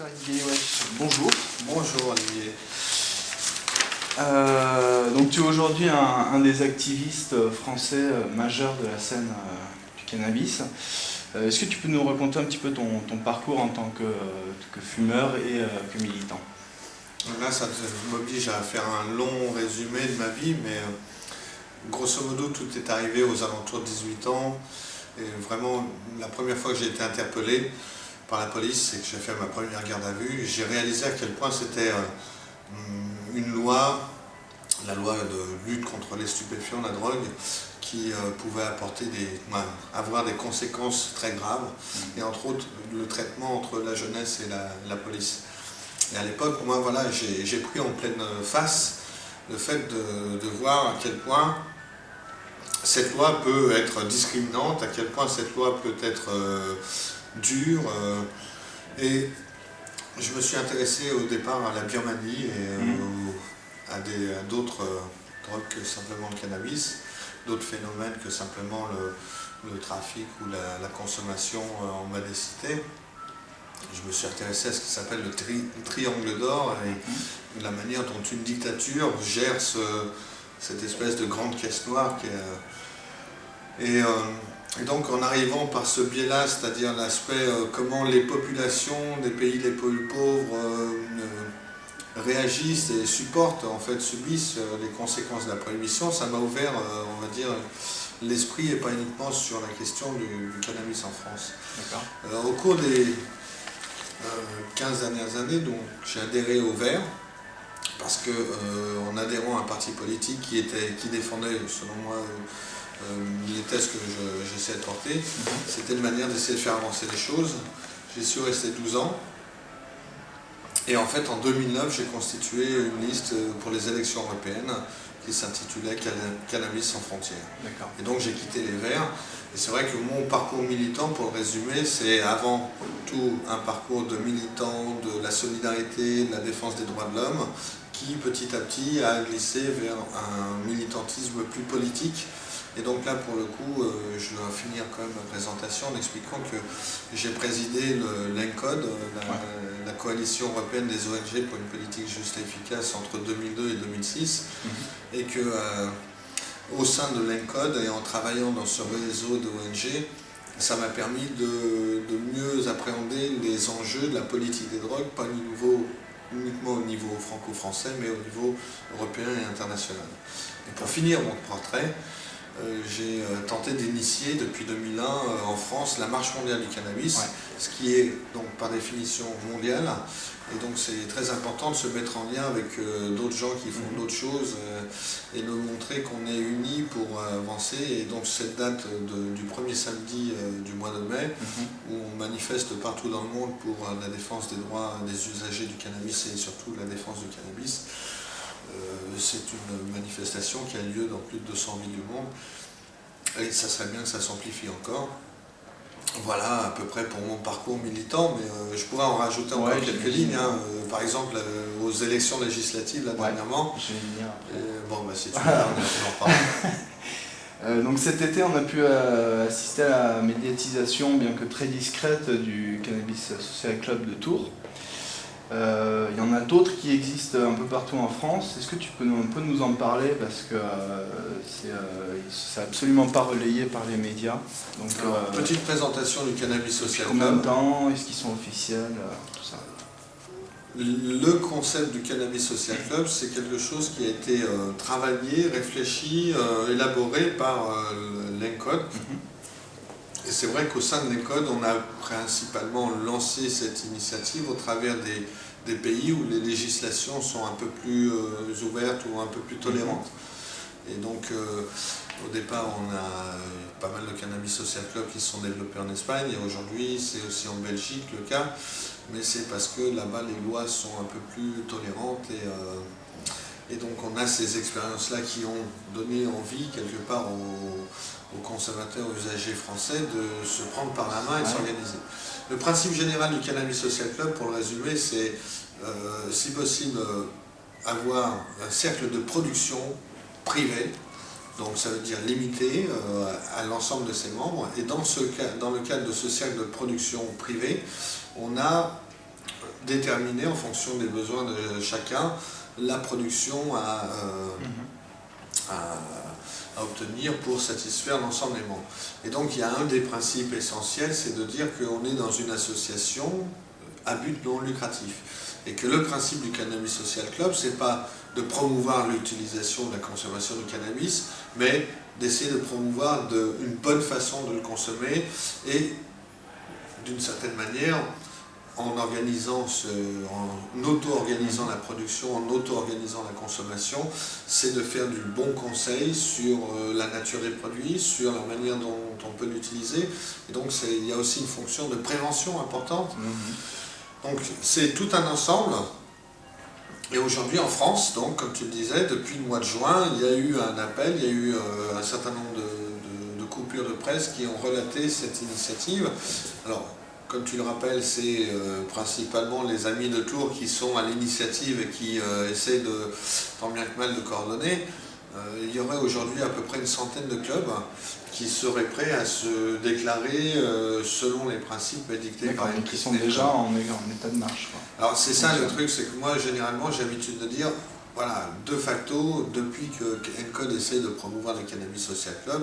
Farid Guéliouech, bonjour. Bonjour Olivier. Donc tu es aujourd'hui un des activistes français majeurs de la scène du cannabis. Est-ce que tu peux nous raconter un petit peu ton parcours en tant que fumeur et que militant? Là, ça m'oblige à faire un long résumé de ma vie, mais grosso modo, tout est arrivé aux alentours de 18 ans. Et vraiment, la première fois que j'ai été interpellé par la police, c'est que j'ai fait ma première garde à vue. J'ai réalisé à quel point c'était une loi, la loi de lutte contre les stupéfiants, la drogue, qui pouvait avoir des conséquences très graves, et entre autres le traitement entre la jeunesse et la police. Et à l'époque, moi, voilà, j'ai pris en pleine face le fait de voir à quel point cette loi peut être discriminante, à quel point cette loi peut être dure. Et je me suis intéressé au départ à la Birmanie et à d'autres drogues que simplement le cannabis, d'autres phénomènes que simplement le trafic ou la consommation en mendicité. Je me suis intéressé à ce qui s'appelle le triangle d'or et la manière dont une dictature gère cette espèce de grande caisse noire et donc en arrivant par ce biais-là, c'est-à-dire l'aspect comment les populations des pays les plus pauvres réagissent et supportent, en fait, subissent les conséquences de la prohibition, ça m'a ouvert, on va dire, l'esprit et pas uniquement sur la question du cannabis en France. Au cours des 15 dernières années, donc j'ai adhéré au Vert parce que en adhérant à un parti politique qui défendait, selon moi, les thèses que j'essaie de porter, c'était une manière d'essayer de faire avancer les choses. J'y suis resté 12 ans. Et en fait, en 2009, j'ai constitué une liste pour les élections européennes qui s'intitulait Cannabis sans frontières. Et donc j'ai quitté les Verts. Et c'est vrai que mon parcours militant, pour le résumer, c'est avant tout un parcours de militant de la solidarité, de la défense des droits de l'homme, qui petit à petit a glissé vers un militantisme plus politique. Et donc là, pour le coup, je dois finir quand même ma présentation en expliquant que j'ai présidé l'ENCODE, la coalition européenne des ONG pour une politique juste et efficace entre 2002 et 2006, et que au sein de l'ENCODE et en travaillant dans ce réseau d'ONG, ça m'a permis de mieux appréhender les enjeux de la politique des drogues, pas uniquement au niveau franco-français, mais au niveau européen et international. Et pour finir mon portrait, j'ai tenté d'initier depuis 2001 en France la marche mondiale du cannabis, ce qui est donc par définition mondial. Et donc c'est très important de se mettre en lien avec d'autres gens qui font d'autres choses et de montrer qu'on est unis pour avancer. Et donc cette date du premier samedi du mois de mai, où on manifeste partout dans le monde pour la défense des droits des usagers du cannabis et surtout la défense du cannabis, c'est une manifestation qui a lieu dans plus de 200 villes du monde et ça serait bien que ça s'amplifie encore. Voilà à peu près pour mon parcours militant, mais je pourrais en rajouter encore quelques lignes. Par exemple, aux élections législatives, là, dernièrement. Je vais y venir après. Bon, bah, si tu veux, on en parle. Donc cet été, on a pu assister à la médiatisation, bien que très discrète, du Cannabis Social Club de Tours. Il y en a d'autres qui existent un peu partout en France. Est-ce que tu peux un peu nous en parler, parce que c'est absolument pas relayé par les médias. Donc, petite présentation du Cannabis Social Club. Combien de temps? Est-ce qu'ils sont officiels? Tout ça. Le concept du Cannabis Social Club, c'est quelque chose qui a été travaillé, réfléchi, élaboré par l'ENCODE. Et c'est vrai qu'au sein de l'ENCODE, on a principalement lancé cette initiative au travers des pays où les législations sont un peu plus ouvertes ou un peu plus tolérantes. Et donc, au départ, on a pas mal de Cannabis Social Club qui se sont développés en Espagne, et aujourd'hui, c'est aussi en Belgique le cas, mais c'est parce que là-bas, les lois sont un peu plus tolérantes, et donc on a ces expériences-là qui ont donné envie, quelque part, aux consommateurs, aux usagers français, de se prendre par la main et de s'organiser. Le principe général du Cannabis Social Club, pour le résumer, c'est, si possible, avoir un cercle de production privé, donc ça veut dire limité à l'ensemble de ses membres, et dans le cadre de ce cercle de production privé, on a déterminer en fonction des besoins de chacun la production à obtenir pour satisfaire l'ensemble des membres. Et donc il y a un des principes essentiels, c'est de dire qu'on est dans une association à but non lucratif. Et que le principe du Cannabis Social Club, c'est pas de promouvoir l'utilisation de la consommation du cannabis, mais d'essayer de promouvoir une bonne façon de le consommer et d'une certaine manière, en auto-organisant la production, en auto-organisant la consommation, c'est de faire du bon conseil sur la nature des produits, sur la manière dont on peut l'utiliser. Et donc il y a aussi une fonction de prévention importante. Donc c'est tout un ensemble. Et aujourd'hui en France, donc, comme tu le disais, depuis le mois de juin, il y a eu un appel, il y a eu un certain nombre de coupures de presse qui ont relaté cette initiative. Alors, comme tu le rappelles, c'est principalement les amis de Tours qui sont à l'initiative et qui essaient tant bien que mal de coordonner. Il y aurait aujourd'hui à peu près une centaine de clubs qui seraient prêts à se déclarer selon les principes édictés par les qui sont déjà en état de marche. Alors c'est ça le truc, c'est que moi généralement j'ai l'habitude de dire, voilà, de facto, depuis que N-Code essaie de promouvoir les Cannabis Social Club,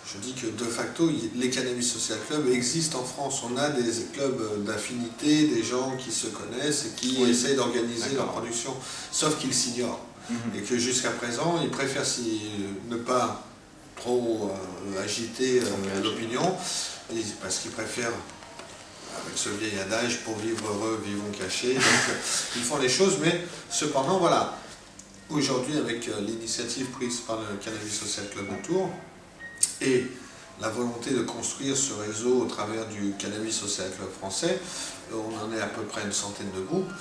je dis que de facto, les Cannabis Social Club existent en France. On a des clubs d'affinité, des gens qui se connaissent et qui essayent d'organiser leur production, sauf qu'ils s'ignorent. Et que jusqu'à présent, ils préfèrent ne pas trop agiter l'opinion, parce qu'ils préfèrent, avec ce vieil adage, pour vivre heureux, vivons cachés. Donc ils font les choses, mais cependant, voilà. Aujourd'hui, avec l'initiative prise par le Cannabis Social Club de Tours et la volonté de construire ce réseau au travers du Cannabis Social Club français, on en est à peu près une centaine de groupes.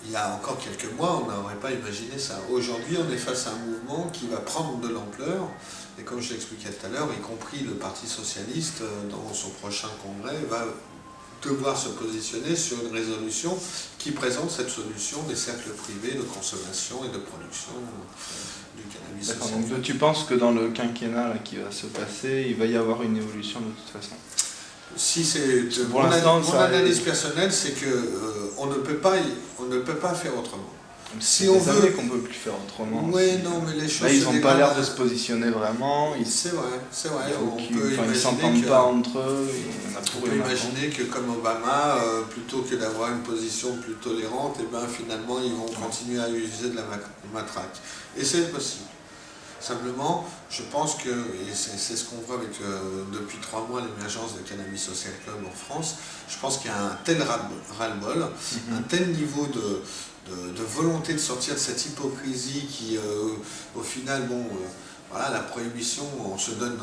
Il y a encore quelques mois, on n'aurait pas imaginé ça. Aujourd'hui, on est face à un mouvement qui va prendre de l'ampleur, et comme je l'expliquais tout à l'heure, y compris le Parti Socialiste, dans son prochain congrès, va devoir se positionner sur une résolution qui présente cette solution des cercles privés de consommation et de production du cannabis. D'accord, donc tu penses que dans le quinquennat là, qui va se passer, il va y avoir une évolution de toute façon? Si c'est mon analyse personnelle, c'est que on ne peut pas faire autrement. Si on veut qu'on ne peut plus faire autrement. Oui, non, mais les choses. Là, ils n'ont pas l'air de se positionner vraiment. C'est vrai. Ils ne s'entendent pas entre eux. On peut imaginer que comme Obama, plutôt que d'avoir une position plus tolérante, et ben, finalement ils vont continuer à user de la matraque. Et c'est possible. Simplement, je pense que, et c'est ce qu'on voit avec, depuis 3 mois, l'émergence de Cannabis Social Club en France, je pense qu'il y a un tel ras-le-bol, un tel niveau de volonté de sortir de cette hypocrisie qui, au final, bon, voilà, la prohibition, on se donne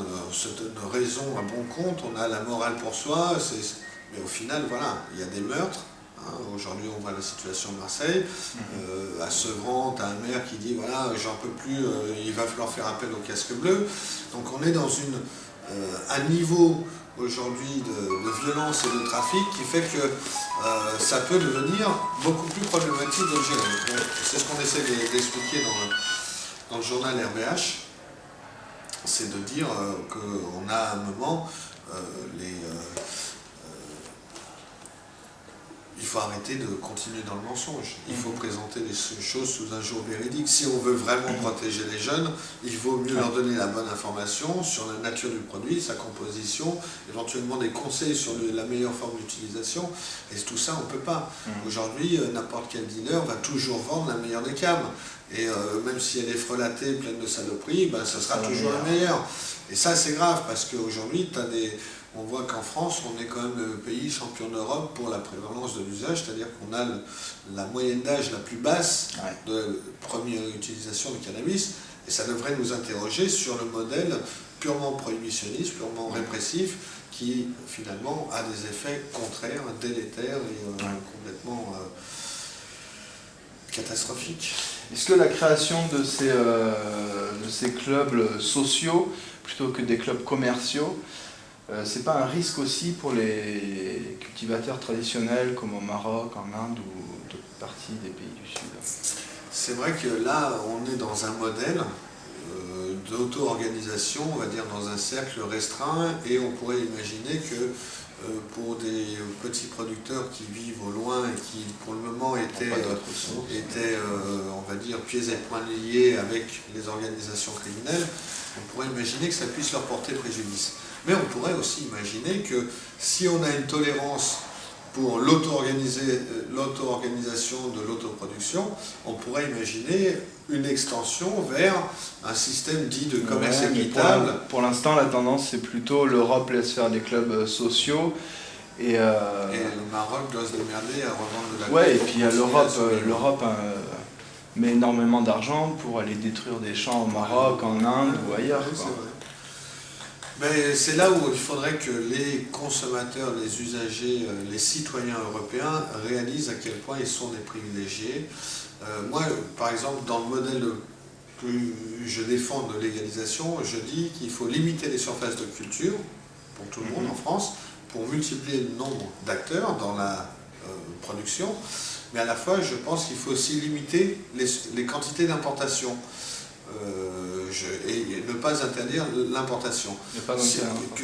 raison à bon compte, on a la morale pour soi, mais au final, voilà, il y a des meurtres. Aujourd'hui, on voit la situation de Marseille. À Sevran, tu as un maire qui dit voilà, j'en peux plus, il va falloir faire appel au casque bleu. Donc, on est dans un niveau aujourd'hui de violence et de trafic qui fait que ça peut devenir beaucoup plus problématique de le gérer. C'est ce qu'on essaie d'expliquer dans le journal RBH. C'est de dire qu'on a à un moment il faut arrêter de continuer dans le mensonge. Il faut présenter les choses sous un jour véridique. Si on veut vraiment protéger les jeunes, il vaut mieux leur donner la bonne information sur la nature du produit, sa composition, éventuellement des conseils sur la meilleure forme d'utilisation. Et tout ça, on ne peut pas. Aujourd'hui, n'importe quel dealer va toujours vendre la meilleure des câbles. Et même si elle est frelatée, pleine de saloperies, ben, ça sera toujours la meilleure. Et ça, c'est grave, parce qu'aujourd'hui, on voit qu'en France, on est quand même le pays champion d'Europe pour la prévalence de l'usage, c'est-à-dire qu'on a la moyenne d'âge la plus basse de première utilisation du cannabis, et ça devrait nous interroger sur le modèle purement prohibitionniste, purement répressif, qui finalement a des effets contraires, délétères et complètement catastrophiques. Est-ce que la création de ces clubs sociaux, plutôt que des clubs commerciaux, c'est pas un risque aussi pour les cultivateurs traditionnels comme au Maroc, en Inde ou d'autres parties des pays du Sud? C'est vrai que là, on est dans un modèle, d'auto-organisation, on va dire dans un cercle restreint, et on pourrait imaginer que pour des petits producteurs qui vivent au loin et qui pour le moment étaient on va dire, pieds et poings liés avec les organisations criminelles, on pourrait imaginer que ça puisse leur porter préjudice. Mais on pourrait aussi imaginer que si on a une tolérance pour l'auto-organisation de l'autoproduction, on pourrait imaginer une extension vers un système dit de commerce équitable. Pour l'instant, la tendance, c'est plutôt l'Europe laisse faire des clubs sociaux. Et le Maroc doit se démerder à revendre de la ouais, et puis l'Europe met énormément d'argent pour aller détruire des champs au Maroc, en Inde ou ailleurs. Oui, mais c'est là où il faudrait que les consommateurs, les usagers, les citoyens européens réalisent à quel point ils sont des privilégiés. Moi, par exemple, dans le modèle que je défends de légalisation, je dis qu'il faut limiter les surfaces de culture pour tout le monde en France, pour multiplier le nombre d'acteurs dans la production, mais à la fois, je pense qu'il faut aussi limiter les quantités d'importation. Et ne pas interdire l'importation.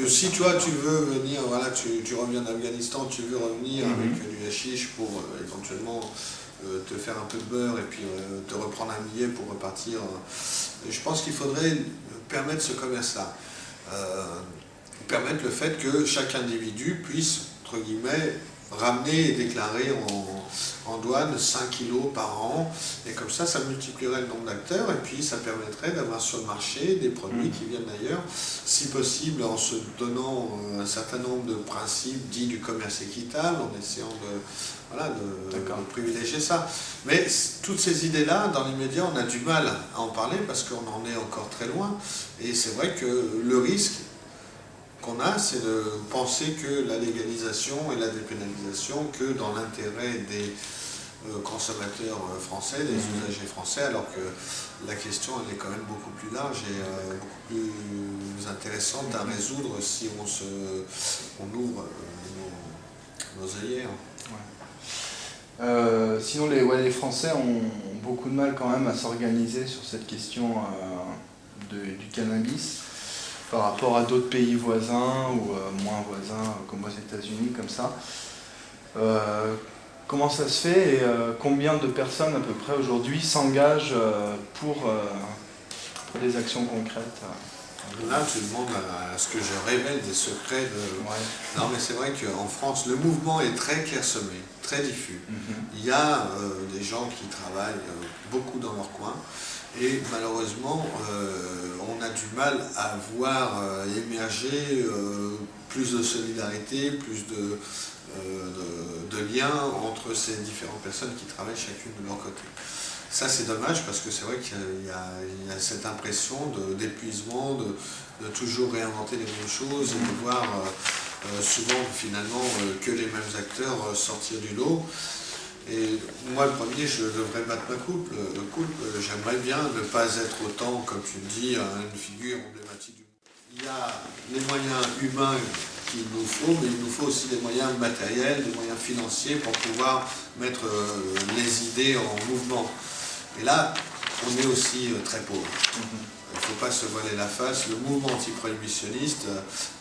Si toi tu veux venir, voilà, tu reviens d'Afghanistan, tu veux revenir avec du hashish pour éventuellement te faire un peu de beurre et puis te reprendre un billet pour repartir, je pense qu'il faudrait permettre ce commerce-là. Permettre le fait que chaque individu puisse, entre guillemets, ramener et déclarer en douane 5 kilos par an, et comme ça multiplierait le nombre d'acteurs, et puis ça permettrait d'avoir sur le marché des produits qui viennent d'ailleurs, si possible en se donnant un certain nombre de principes dits du commerce équitable, en essayant de privilégier ça. Mais toutes ces idées-là, dans l'immédiat, on a du mal à en parler parce qu'on en est encore très loin, et c'est vrai que le risque qu'on a, c'est de penser que la légalisation et la dépénalisation, que dans l'intérêt des consommateurs français, des usagers français, alors que la question elle est quand même beaucoup plus large et beaucoup plus intéressante à résoudre si on ouvre nos œillères. Sinon, les Français ont beaucoup de mal quand même à s'organiser sur cette question du cannabis, par rapport à d'autres pays voisins ou moins voisins, comme aux États-Unis, comme ça. Comment ça se fait et combien de personnes à peu près aujourd'hui s'engagent pour des actions concrètes? Là, tu demandes à ce que je révèle des secrets de... Ouais. Non, mais c'est vrai qu'en France, le mouvement est très clairsemé, très diffus. Il y a des gens qui travaillent beaucoup dans leur coin. Et malheureusement, on a du mal à voir émerger plus de solidarité, plus de liens entre ces différentes personnes qui travaillent chacune de leur côté. Ça, c'est dommage parce que c'est vrai qu'il y a cette impression d'épuisement, de toujours réinventer les mêmes choses et de voir souvent finalement que les mêmes acteurs sortir du lot. Et moi, le premier, je devrais battre ma coupe. J'aimerais bien ne pas être autant, comme tu le dis, une figure emblématique du monde. Il y a les moyens humains qu'il nous faut, mais il nous faut aussi des moyens matériels, des moyens financiers pour pouvoir mettre les idées en mouvement. Et là, on est aussi très pauvre. Il ne faut pas se voiler la face. Le mouvement anti-prohibitionniste,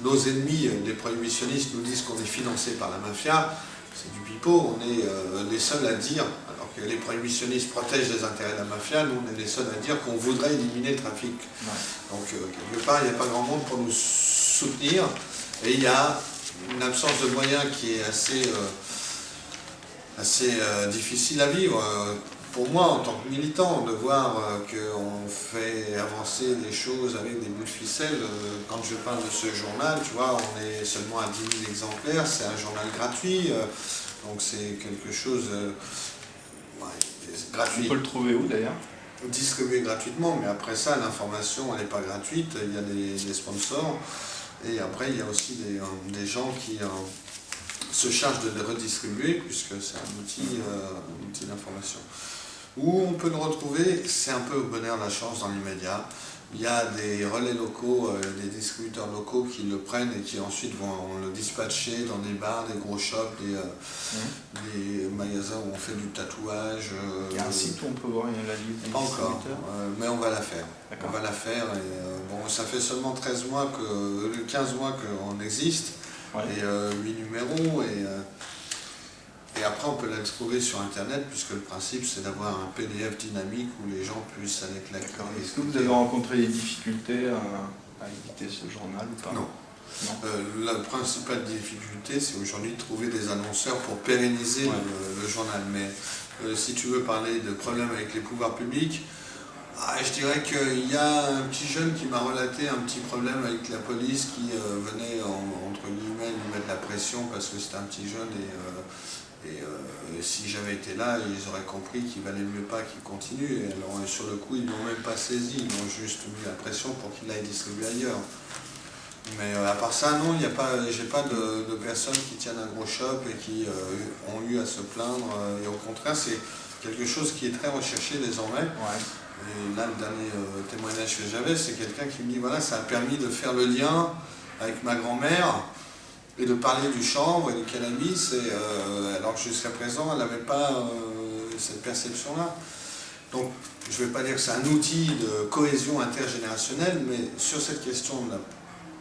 nos ennemis, les prohibitionnistes, nous disent qu'on est financé par la mafia. C'est du pipeau, on est les seuls à dire, alors que les prohibitionnistes protègent les intérêts de la mafia, nous on est les seuls à dire qu'on voudrait éliminer le trafic. Ouais. Donc quelque part, il n'y a pas grand monde pour nous soutenir, et il y a une absence de moyens qui est assez difficile à vivre. Pour moi, en tant que militant, de voir qu'on fait avancer des choses avec des bouts de ficelle, quand je parle de ce journal, tu vois, on est seulement à 10 000 exemplaires, c'est un journal gratuit, donc c'est quelque chose gratuit. On peut le trouver où d'ailleurs? Distribué gratuitement, mais après ça, l'information, elle n'est pas gratuite, il y a des sponsors, et après, il y a aussi des gens qui se chargent de les redistribuer, puisque c'est un outil d'information. Où on peut le retrouver, c'est un peu au bonheur la chance dans l'immédiat. Il y a des relais locaux, des distributeurs locaux qui le prennent et qui ensuite vont le dispatcher dans des bars, des gros shops, des magasins où on fait du tatouage. Il y a un site où on peut voir la liste des Pas encore, mais on va la faire. On va la faire et bon, ça fait seulement 15 mois qu'on existe, et 8 numéros. Et après, on peut la trouver sur Internet, puisque le principe, c'est d'avoir un PDF dynamique où les gens puissent aller claquer. Est-ce que vous avez rencontré des difficultés à éditer ce journal ou pas? Non. La principale difficulté, c'est aujourd'hui de trouver des annonceurs pour pérenniser le journal. Mais si tu veux parler de problèmes avec les pouvoirs publics, je dirais qu'il y a un petit jeune qui m'a relaté un petit problème avec la police qui venait, entre guillemets, lui mettre la pression parce que c'était un petit jeune et si j'avais été là, ils auraient compris qu'il valait mieux pas qu'il continue. Et alors sur le coup, ils ne l'ont même pas saisi, ils m'ont juste mis la pression pour qu'il aille distribuer ailleurs. Mais à part ça, non, j'ai pas de personnes qui tiennent un gros shop et qui ont eu à se plaindre. Et au contraire, c'est quelque chose qui est très recherché désormais. Et là, le dernier témoignage que j'avais, c'est quelqu'un qui me dit, voilà, ça a permis de faire le lien avec ma grand-mère et de parler du chanvre et du cannabis, alors que jusqu'à présent, elle n'avait pas cette perception-là. Donc, je ne vais pas dire que c'est un outil de cohésion intergénérationnelle, mais sur cette question de la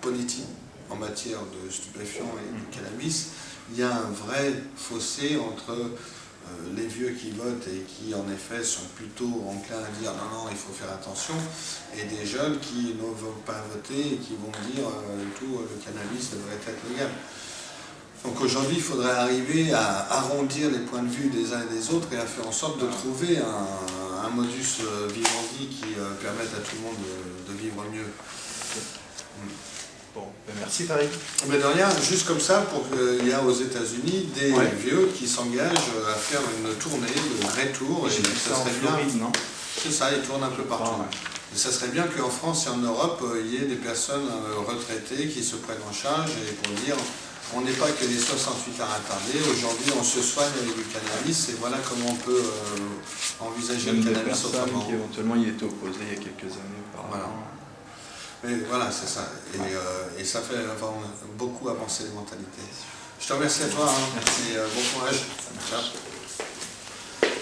politique en matière de stupéfiants et du cannabis, il y a un vrai fossé entre les vieux qui votent et qui en effet sont plutôt enclins à dire non, non, il faut faire attention, et des jeunes qui ne veulent pas voter et qui vont dire le cannabis devrait être légal. Donc aujourd'hui, il faudrait arriver à arrondir les points de vue des uns et des autres et à faire en sorte de trouver un modus vivendi qui permette à tout le monde de vivre mieux. Bon, merci Farid. Mais de rien, juste comme ça, il y a aux États-Unis des vieux qui s'engagent à faire une tournée, de vrai tour. Et ça serait bien, non? C'est ça, ils tournent un peu partout. Et ça serait bien qu'en France et en Europe, il y ait des personnes retraitées qui se prennent en charge et pour dire on n'est pas que les 68 ans attardés, aujourd'hui on se soigne avec du cannabis et voilà comment on peut envisager le cannabis autrement. Qui éventuellement y étaient opposés il y a quelques années. Voilà. Mais voilà, c'est ça. Et ça fait beaucoup avancer les mentalités. Je te remercie à toi, hein. Et bon courage. Ciao.